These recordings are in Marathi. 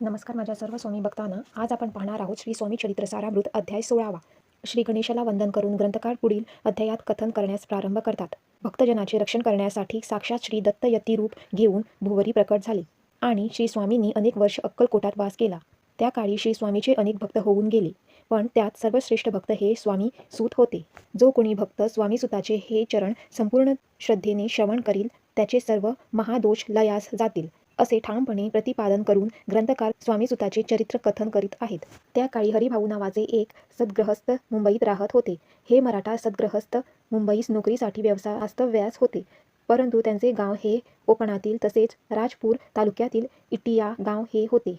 नमस्कार माझ्या सर्व स्वामी भक्तांना. आज आपण पाहणार आहोत श्री स्वामी चरित्र सारामृत अध्याय 16वा. श्री गणेशाला वंदन करून ग्रंथकार पुढील अध्यायात कथन करण्यास प्रारंभ करतात. भक्तजनाचे रक्षण करण्यासाठी साक्षात श्री दत्त यती रूप घेऊन भुवरी प्रकट झाले आणि श्री स्वामींनी अनेक वर्ष अक्कलकोटात वास केला. त्या काळी श्री स्वामीचे अनेक भक्त होऊन गेले, पण त्यात सर्वश्रेष्ठ भक्त हे स्वामी सूत होते. जो कोणी भक्त स्वामी सुताचे हे चरण संपूर्ण श्रद्धेने श्रवण करील त्याचे सर्व महादोष लयास जातील, असे ठामपणे प्रतिपादन करून ग्रंथकार स्वामीसुताचे चरित्र कथन करीत आहेत. त्या काळी हरिभाऊ नावाचे एक सद्गृहस्थ मुंबईत राहत होते. हे मराठा सद्गृहस्थ मुंबईस नोकरीसाठी वास्तव्यास होते, परंतु त्यांचे गाव हे कोकणातील तसेच राजपूर तालुक्यातील इटिया गाव हे होते.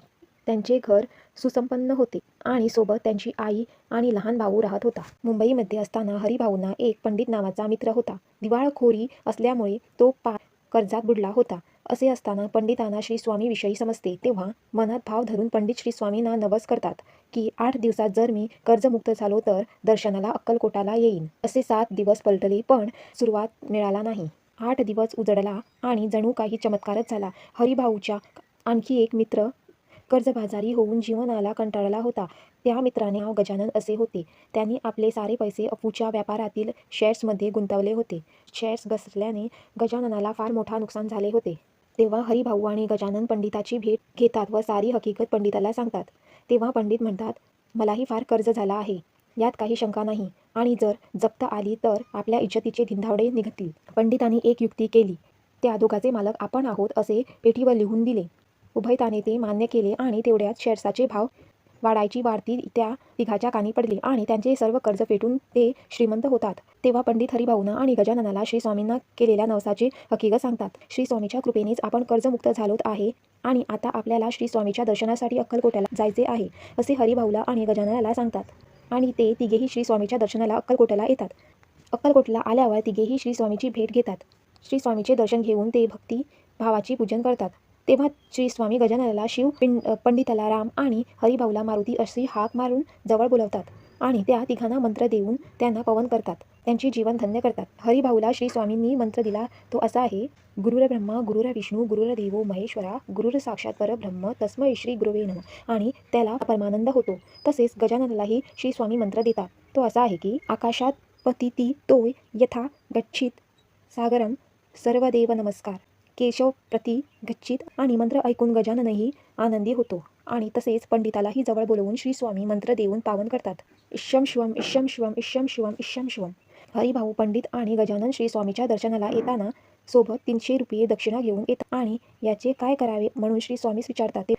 त्यांचे घर सुसंपन्न होते आणि सोबत त्यांची आई आणि लहान भाऊ राहत होता. मुंबईमध्ये असताना हरिभाऊंना एक पंडित नावाचा मित्र होता. दिवाळखोरी असल्यामुळे तो कर्जात बुडला होता. असे असताना पंडितांना श्री स्वामीविषयी समजते, तेव्हा मनात भाव धरून पंडित श्री स्वामींना नवस करतात की 8 दिवसात जर मी कर्जमुक्त झालो तर दर्शनाला अक्कलकोटाला येईन. असे 7 दिवस पलटले, पण सुरुवात मिळाला नाही. 8 दिवस उजडला आणि जणू काही चमत्कारच झाला. हरिभाऊच्या आणखी एक मित्र कर्जबाजारी होऊन जीवनाला कंटाळला होता. त्या मित्राने नाव गजानन असे होते. त्यांनी आपले सारे पैसे अफूच्या व्यापारातील शेअर्समध्ये गुंतवले होते. शेअर्स घसरल्याने गजाननाला फार मोठा नुकसान झाले होते. तेव्हा हरिभाऊ आणि गजानन पंडिताची भेट घेतात व सारी हकीकत पंडिताला सांगतात. तेव्हा पंडित म्हणतात, मलाही फार कर्ज झाला आहे, यात काही शंका नाही, आणि जर जप्त आली तर आपल्या इज्जतीचे धिंडावडे निघतील. पंडितांनी एक युक्ती केली. त्या दोघांचे मालक आपण आहोत असे पेटीवर लिहून दिले. उभयताने ते मान्य केले आणि तेवढ्यात शेअर्सचे भाव वाढती त्या तिघाच्या कानी पडले आणि त्यांचे सर्व कर्ज फेटून ते श्रीमंत होतात. तेव्हा पंडित हरिभाऊंना आणि गजाननाला श्री स्वामींना केलेल्या नवसाची हकीकत सांगतात. श्री स्वामीच्या कृपेनेच आपण कर्जमुक्त झालोत आहे आणि आता आपल्याला श्री स्वामीच्या दर्शनासाठी अक्कलकोटाला जायचे आहे, असे हरिभाऊला आणि गजाननाला सांगतात. आणि ते तिघेही श्री स्वामीच्या दर्शनाला अक्कलकोटाला येतात. अक्कलकोटला आल्यावर तिघेही श्री स्वामीची भेट घेतात. श्री स्वामीचे दर्शन घेऊन ते भक्ती भावाची पूजन करतात. तेव्हा श्री स्वामी गजाननाला शिव, पंडिताला राम आणि हरिभाऊला मारुती अशी हाक मारून जवळ बोलवतात आणि त्या तिघांना मंत्र देऊन त्यांना पवन करतात, त्यांची जीवन धन्य करतात. हरिभाऊला श्री स्वामींनी मंत्र दिला तो असा आहे: गुरुर ब्रह्मा गुरुर विष्णू गुरुर देवो महेश्वरा गुरुर साक्षात परब्रह्म तस्मै श्री गुरुवे नमः, आणि त्याला परमानंद होतो. तसेच गजाननालाही श्री स्वामी मंत्र देतात. तो असा आहे की आकाशात पतिती तोय यथा गच्छित सागरम सर्वदेव नमस्कार केशव प्रति गच्छित, आणि मंत्र ऐकून गजाननही आनंदी होतो आणि तसेच पंडितालाही जवळ बोलवून श्री स्वामी मंत्र देऊन पावन करतात. इष्यम शिवम इष्यम शिवम इष्यम शिवम इष्यम शिवम. हरिभाऊ, पंडित आणि गजानन श्री स्वामीच्या दर्शनाला येताना सोबत 300 रुपये दक्षिणा घेऊन येतात आणि याचे काय करावे म्हणून श्री स्वामीस विचारतात.